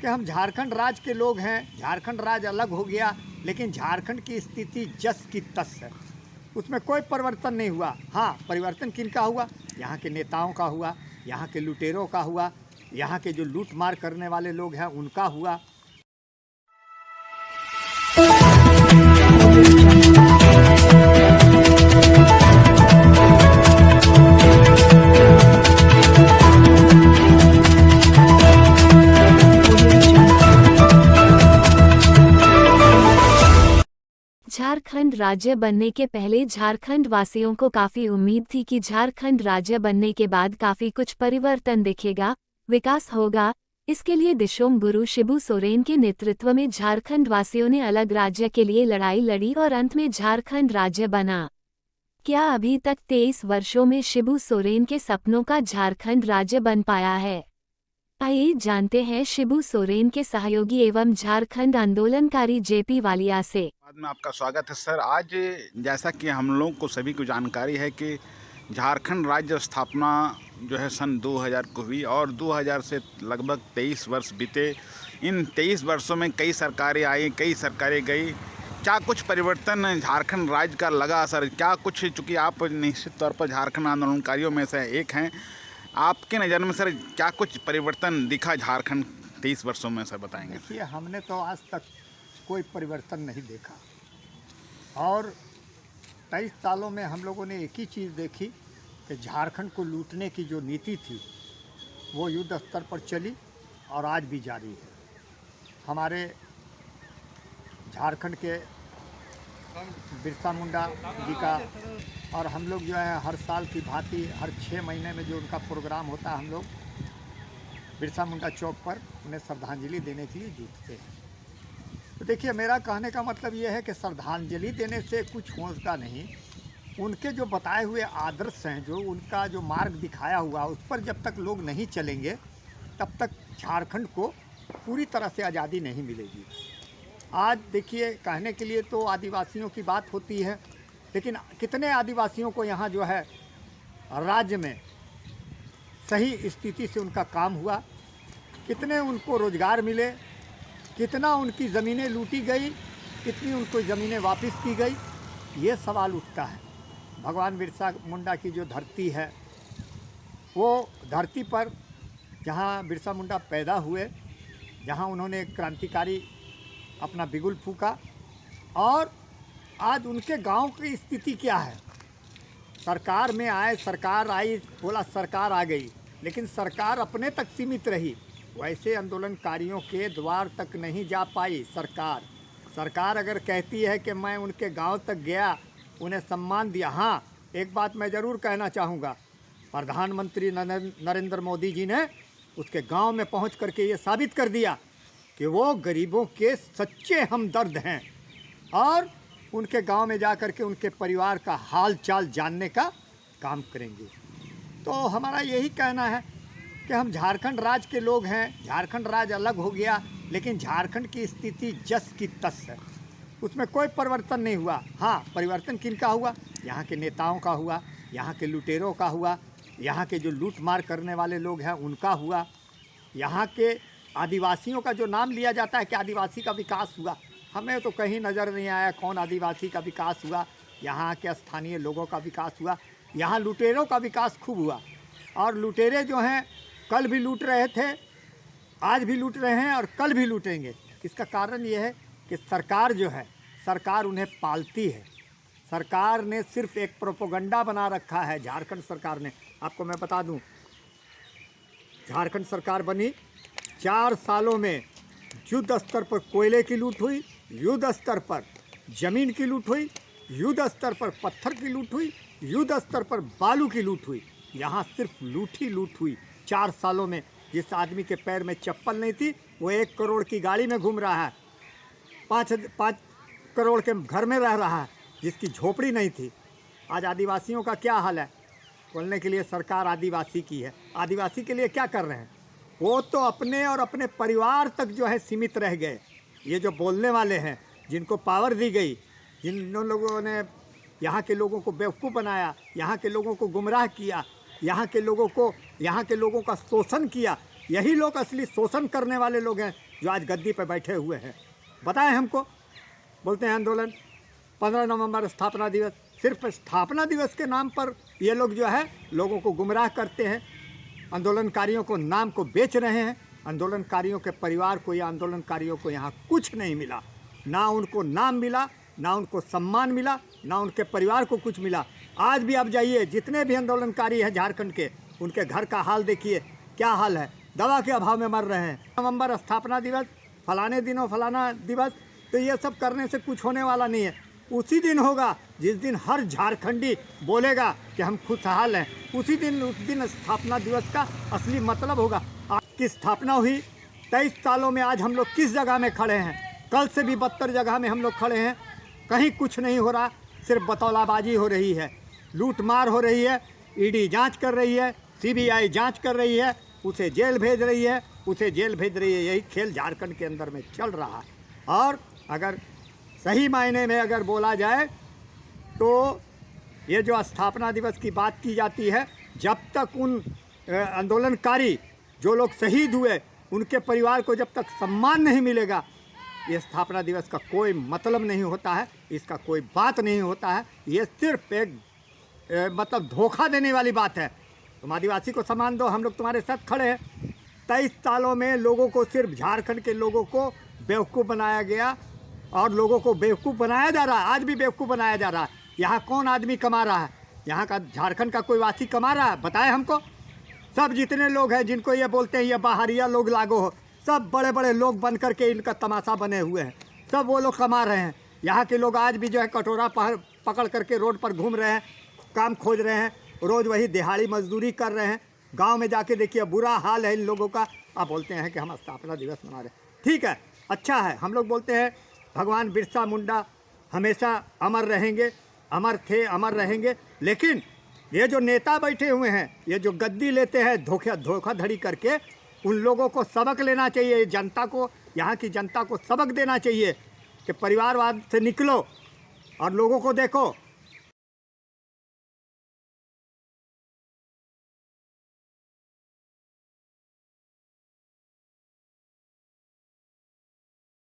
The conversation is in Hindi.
कि हम झारखंड राज्य के लोग हैं, झारखंड राज्य अलग हो गया, लेकिन झारखंड की स्थिति जस की तस है, उसमें कोई परिवर्तन नहीं हुआ। हाँ, परिवर्तन किनका हुआ? यहाँ के नेताओं का हुआ, यहाँ के लुटेरों का हुआ, यहाँ के जो लूट मार करने वाले लोग हैं उनका हुआ। झारखंड राज्य बनने के पहले झारखंड वासियों को काफी उम्मीद थी कि झारखंड राज्य बनने के बाद काफी कुछ परिवर्तन दिखेगा, विकास होगा। इसके लिए दिशोम गुरु शिबू सोरेन के नेतृत्व में झारखंड वासियों ने अलग राज्य के लिए लड़ाई लड़ी और अंत में झारखंड राज्य बना। क्या अभी तक 23 वर्षों में शिबू सोरेन के सपनों का झारखंड राज्य बन पाया है? आइए जानते हैं शिबू सोरेन के सहयोगी एवं झारखंड आंदोलनकारी जेपी वालिया से। बाद में आपका स्वागत है सर। आज जैसा कि हम लोग को सभी को जानकारी है कि झारखंड राज्य स्थापना जो है सन 2000 को हुई और 2000 से लगभग 23 वर्ष बीते। इन 23 वर्षों में कई सरकारें आई, कई सरकारें गई। क्या कुछ परिवर्तन झारखंड राज्य का लगा सर? क्या कुछ, चूँकि आप निश्चित तौर पर झारखंड आंदोलनकारियों में से एक हैं, आपके नज़र में सर क्या कुछ परिवर्तन दिखा झारखंड 23 वर्षों में, सर बताएंगे? देखिए, हमने तो आज तक कोई परिवर्तन नहीं देखा और 23 सालों में हम लोगों ने एक ही चीज़ देखी कि झारखंड को लूटने की जो नीति थी वो युद्ध स्तर पर चली और आज भी जारी है। हमारे झारखंड के बिरसा मुंडा जी का, और हम लोग जो है हर साल की भांति हर 6 महीने में जो उनका प्रोग्राम होता है, हम लोग बिरसा मुंडा चौक पर उन्हें श्रद्धांजलि देने के लिए जुटते हैं। तो देखिए, मेरा कहने का मतलब ये है कि श्रद्धांजलि देने से कुछ होता नहीं। उनके जो बताए हुए आदर्श हैं, जो उनका जो मार्ग दिखाया हुआ, उस पर जब तक लोग नहीं चलेंगे तब तक झारखंड को पूरी तरह से आज़ादी नहीं मिलेगी। आज देखिए, कहने के लिए तो आदिवासियों की बात होती है, लेकिन कितने आदिवासियों को यहाँ जो है राज्य में सही स्थिति से उनका काम हुआ, कितने उनको रोज़गार मिले, कितना उनकी ज़मीनें लूटी गई, कितनी उनको ज़मीनें वापस की गई, ये सवाल उठता है। भगवान बिरसा मुंडा की जो धरती है, वो धरती पर जहाँ बिरसा मुंडा पैदा हुए, जहाँ उन्होंने क्रांतिकारी अपना बिगुल फूका, और आज उनके गांव की स्थिति क्या है? सरकार में आए, सरकार आई, बोला सरकार आ गई, लेकिन सरकार अपने तक सीमित रही, वैसे आंदोलनकारियों के द्वार तक नहीं जा पाई सरकार अगर कहती है कि मैं उनके गांव तक गया, उन्हें सम्मान दिया। हाँ, एक बात मैं ज़रूर कहना चाहूँगा, प्रधानमंत्री नरेंद्र मोदी जी ने उसके गांव में पहुंच करके ये साबित कर दिया कि वो गरीबों के सच्चे हमदर्द हैं, और उनके गांव में जा कर के उनके परिवार का हाल चाल जानने का काम करेंगे। तो हमारा यही कहना है कि हम झारखंड राज्य के लोग हैं, झारखंड राज्य अलग हो गया, लेकिन झारखंड की स्थिति जस की तस है, उसमें कोई परिवर्तन नहीं हुआ। हाँ, परिवर्तन किनका हुआ? यहाँ के नेताओं का हुआ, यहाँ के लुटेरों का हुआ, यहाँ के जो लूट मार करने वाले लोग हैं उनका हुआ। यहाँ के आदिवासियों का जो नाम लिया जाता है कि आदिवासी का विकास हुआ, हमें तो कहीं नज़र नहीं आया कौन आदिवासी का विकास हुआ। यहाँ के स्थानीय लोगों का विकास हुआ, यहाँ लुटेरों का विकास खूब हुआ। और लुटेरे जो हैं कल भी लूट रहे थे, आज भी लूट रहे हैं और कल भी लूटेंगे। इसका कारण ये है कि सरकार जो है, सरकार उन्हें पालती है। सरकार ने सिर्फ एक प्रोपोगंडा बना रखा है। झारखंड सरकार ने, आपको मैं बता दूं, झारखंड सरकार बनी 4 सालों में युद्ध स्तर पर कोयले की लूट हुई, युद्ध स्तर पर ज़मीन की लूट हुई, युद्ध स्तर पर पत्थर की लूट हुई, युद्ध स्तर पर बालू की लूट हुई। यहाँ सिर्फ लूट ही लूट हुई 4 सालों में। जिस आदमी के पैर में चप्पल नहीं थी वो 1 करोड़ की गाड़ी में घूम रहा है, 5 करोड़ के घर में रह रहा है, जिसकी झोपड़ी नहीं थी। आज आदिवासियों का क्या हाल है? बोलने के लिए सरकार आदिवासी की है, आदिवासी के लिए क्या कर रहे हैं? वो तो अपने और अपने परिवार तक जो है सीमित रह गए। ये जो बोलने वाले हैं, जिनको पावर दी गई, जिन लोगों ने यहाँ के लोगों को बेवकूफ़ बनाया, यहाँ के लोगों को गुमराह किया, यहाँ के लोगों का शोषण किया, यही लोग असली शोषण करने वाले लोग हैं जो आज गद्दी पर बैठे हुए हैं। बताएं हमको, बोलते हैं आंदोलन 15 नवंबर स्थापना दिवस, सिर्फ स्थापना दिवस के नाम पर ये लोग जो है लोगों को गुमराह करते हैं, आंदोलनकारियों को नाम को बेच रहे हैं। आंदोलनकारियों के परिवार को या आंदोलनकारियों को यहाँ कुछ नहीं मिला, ना उनको नाम मिला, ना उनको सम्मान मिला, ना उनके परिवार को कुछ मिला। आज भी आप जाइए, जितने भी आंदोलनकारी हैं झारखंड के, उनके घर का हाल देखिए, क्या हाल है, दवा के अभाव में मर रहे हैं। नवंबर स्थापना दिवस, फलाने दिनों फलाना दिवस, तो ये सब करने से कुछ होने वाला नहीं है। उसी दिन होगा जिस दिन हर झारखंडी बोलेगा कि हम खुशहाल हैं, उस दिन स्थापना दिवस का असली मतलब होगा। आज की स्थापना हुई 23 सालों में, आज हम लोग किस जगह में खड़े हैं? कल से भी बदतर जगह में हम लोग खड़े हैं। कहीं कुछ नहीं हो रहा, सिर्फ बतौलाबाजी हो रही है, लूट मार हो रही है, ईडी जांच कर रही है, सीबीआई जांच कर रही है, उसे जेल भेज रही है, उसे जेल भेज रही है। यही खेल झारखंड के अंदर में चल रहा है। और अगर सही मायने में अगर बोला जाए तो ये जो स्थापना दिवस की बात की जाती है, जब तक उन आंदोलनकारी जो लोग शहीद हुए उनके परिवार को जब तक सम्मान नहीं मिलेगा, ये स्थापना दिवस का कोई मतलब नहीं होता है, इसका कोई बात नहीं होता है। ये सिर्फ एक मतलब धोखा देने वाली बात है। तुम आदिवासी को सम्मान दो, हम लोग तुम्हारे साथ खड़े हैं। 23 सालों में लोगों को, सिर्फ झारखंड के लोगों को बेवकूफ़ बनाया गया और लोगों को बेवकूफ़ बनाया जा रहा है, आज भी बेवकूफ़ बनाया जा रहा है। यहाँ कौन आदमी कमा रहा है? यहाँ का झारखंड का कोई वासी कमा रहा है? बताएं हमको। सब जितने लोग हैं जिनको ये बोलते हैं ये बाहरिया लोग लागू हो, सब बड़े बड़े लोग बन करके इनका तमाशा बने हुए हैं, सब वो लोग कमा रहे हैं। यहाँ के लोग आज भी जो है कटोरा पकड़ करके रोड पर घूम रहे हैं, काम खोज रहे हैं, रोज़ वही दिहाड़ी मजदूरी कर रहे हैं। गांव में जाके देखिए बुरा हाल है इन लोगों का। आप बोलते हैं कि हम स्थापना दिवस मना रहे हैं, ठीक है, अच्छा है। हम लोग बोलते हैं भगवान बिरसा मुंडा हमेशा अमर रहेंगे, अमर थे, अमर रहेंगे। लेकिन ये जो नेता बैठे हुए हैं, ये जो गद्दी लेते हैं धोखाधड़ी करके, उन लोगों को सबक लेना चाहिए। जनता को, यहाँ की जनता को सबक देना चाहिए कि परिवारवाद से निकलो और लोगों को देखो